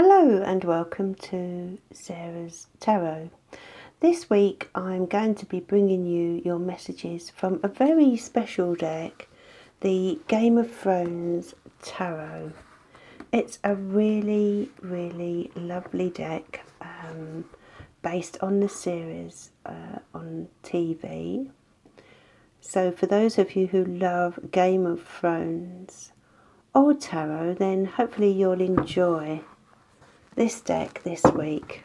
Hello and welcome to Sarah's Tarot. This week I'm going to be bringing you your messages from a very special deck, the Game of Thrones Tarot. It's a really lovely deck based on the series on TV. So for those of you who love Game of Thrones or tarot, then hopefully you'll enjoy this deck this week.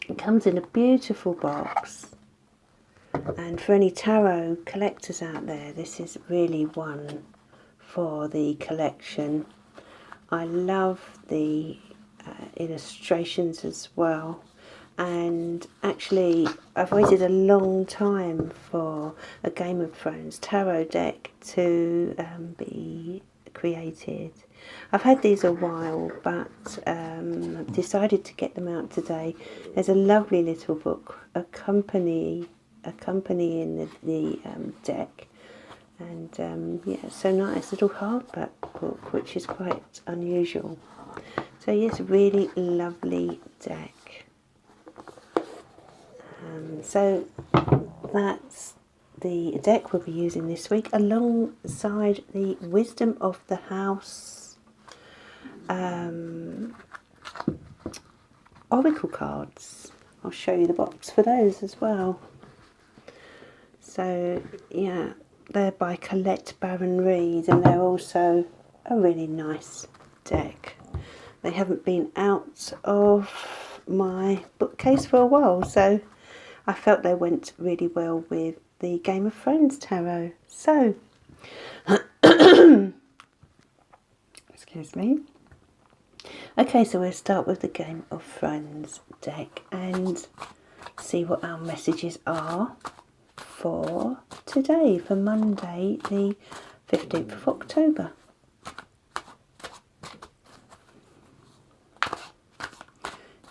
It comes in a beautiful box, and for any tarot collectors out there, this is really one for the collection. I love the illustrations as well, and actually I've waited a long time for a Game of Thrones tarot deck to be created. I've had these a while, but decided to get them out today. There's a lovely little book accompanying the deck, and yeah, it's so nice, little hardback book, which is quite unusual. So yes, really lovely deck. So that's the deck we'll be using this week, alongside the Wisdom of the House oracle cards. I'll show you the box for those as well. So yeah, they're by Colette Baron Reid, and they're also a really nice deck. They haven't been out of my bookcase for a while, so I felt they went really well with the Game of Thrones tarot. So excuse me. Okay, so we'll start with the Game of Thrones deck and see what our messages are for today, for Monday the 15th of October.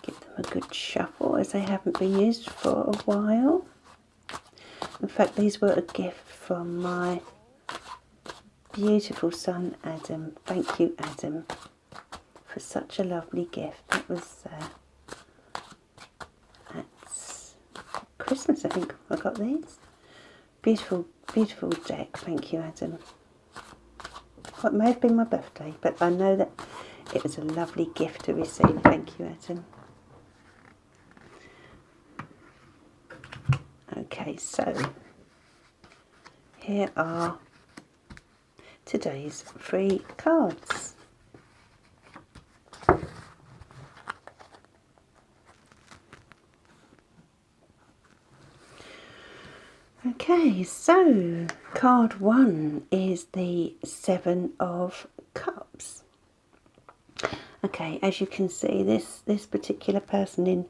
Give them a good shuffle, as they haven't been used for a while. In fact, these were a gift from my beautiful son Adam. Thank you, Adam, for such a lovely gift. It was at Christmas, I think I got these. Beautiful deck. Thank you, Adam. Well, it may have been my birthday, but I know that it was a lovely gift to receive. Thank you, Adam. Okay, so here are today's 3 cards. Okay, so card 1 is the 7 of Cups. Okay, as you can see, this particular person in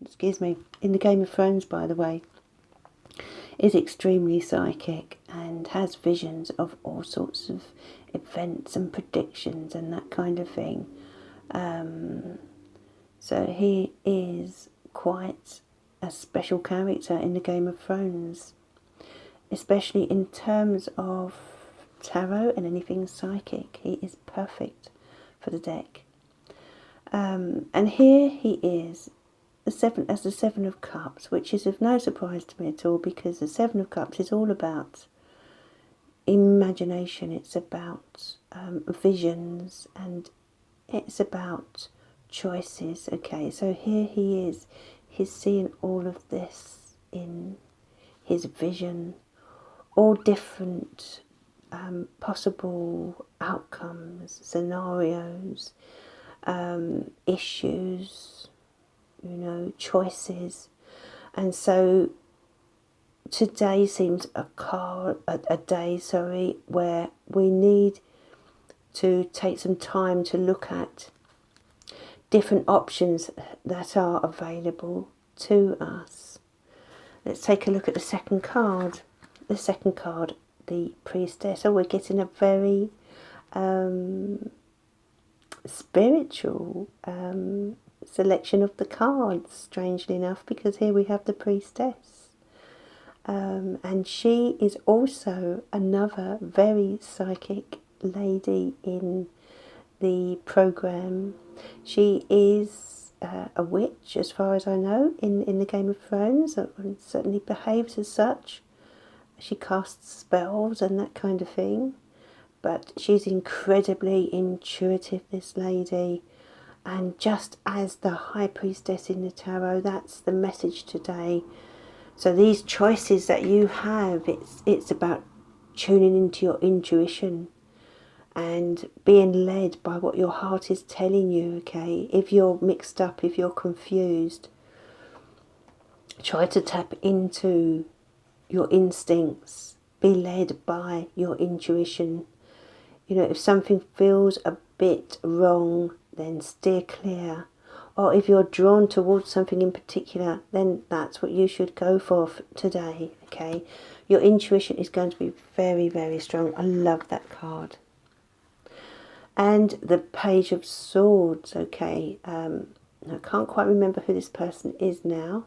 excuse me, in the Game of Thrones, by the way, is extremely psychic and has visions of all sorts of events and predictions and that kind of thing. So he is quite a special character in the Game of Thrones, especially in terms of tarot and anything psychic. He is perfect for the deck. And here he is, the 7 of Cups, which is of no surprise to me at all, because the 7 of Cups is all about imagination. It's about visions, and it's about choices. Okay, so here he is. He's seeing all of this in his vision, all different possible outcomes, scenarios, issues, choices. And so today seems a day where we need to take some time to look at different options that are available to us. Let's take a look at the second card. The second card, the Priestess. So we're getting a very spiritual selection of the cards, strangely enough, because here we have the Priestess. And she is also another very psychic lady in the program. She is a witch, as far as I know, in the Game of Thrones, and certainly behaves as such. She casts spells and that kind of thing, but she's incredibly intuitive, this lady. And just as the High Priestess in the tarot, that's the message today. So these choices that you have, it's about tuning into your intuition and being led by what your heart is telling you, okay? If you're mixed up, if you're confused, try to tap into your instincts. Be led by your intuition. You know, if something feels a bit wrong, then steer clear. Or if you're drawn towards something in particular, then that's what you should go for today, okay? Your intuition is going to be very, very strong. I love that card. And the Page of Swords, okay. I can't quite remember who this person is now.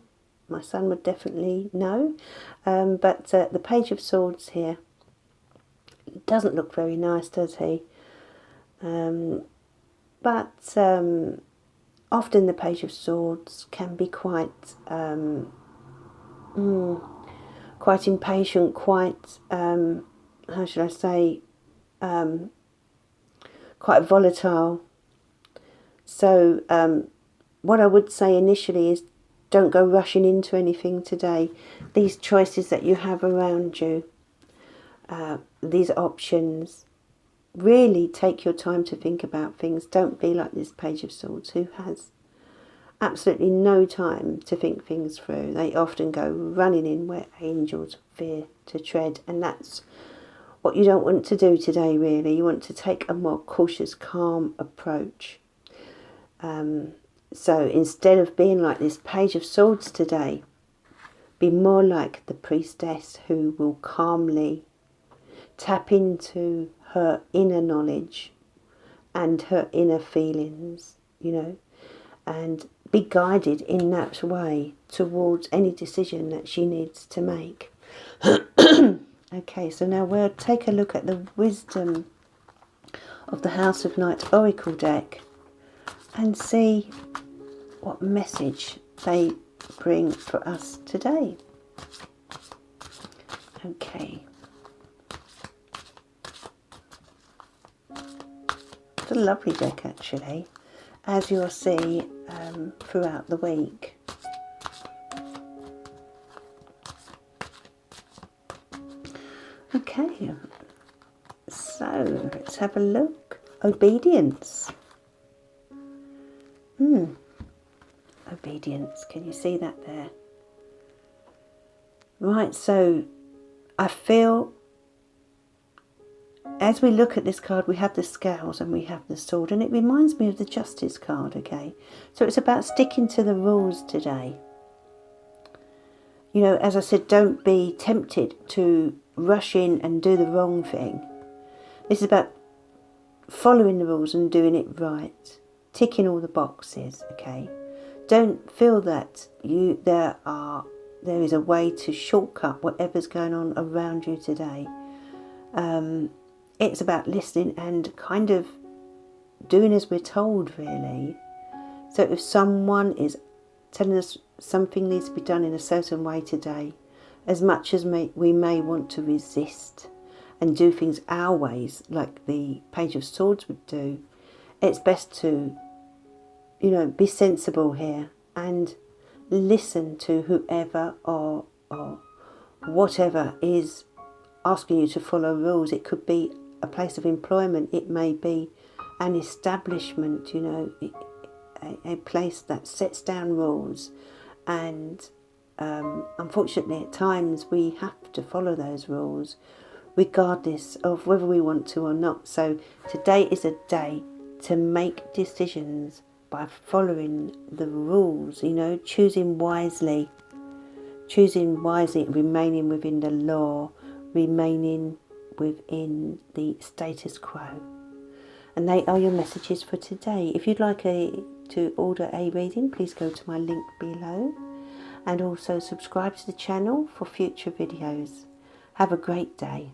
My son would definitely know. But the Page of Swords here doesn't look very nice, does he? But often the Page of Swords can be quite quite impatient, quite, how should I say, quite volatile. So what I would say initially is don't go rushing into anything today. These choices that you have around you, these options, really take your time to think about things. Don't be like this Page of Swords who has absolutely no time to think things through. They often go running in where angels fear to tread, and that's what you don't want to do today, really. You want to take a more cautious, calm approach. So instead of being like this Page of Swords today, be more like the Priestess who will calmly tap into her inner knowledge and her inner feelings, you know, and be guided in that way towards any decision that she needs to make. Okay, so now we'll take a look at the wisdom of the House of Knights Oracle deck and see what message they bring for us today. Okay. It's a lovely deck, actually, as you'll see throughout the week. Okay, so let's have a look. Obedience. Obedience, can you see that there? Right, so I feel as we look at this card, we have the scales and we have the sword, and it reminds me of the Justice card, okay? So it's about sticking to the rules today. You know, as I said, don't be tempted to rush in and do the wrong thing. This is about following the rules and doing it right, ticking all the boxes, okay? Don't feel that there is a way to shortcut whatever's going on around you today. It's about listening and kind of doing as we're told, really. So if someone is telling us something needs to be done in a certain way today, as much as we may want to resist and do things our ways, like the Page of Swords would do, it's best to, you know, be sensible here and listen to whoever or whatever is asking you to follow rules. It could be a place of employment, it may be an establishment, you know, a place that sets down rules, and unfortunately at times we have to follow those rules regardless of whether we want to or not. So today is a day to make decisions by following the rules, you know, choosing wisely, remaining within the law, remaining within the status quo. And they are your messages for today. If you'd like to order a reading, please go to my link below, and also subscribe to the channel for future videos. Have a great day.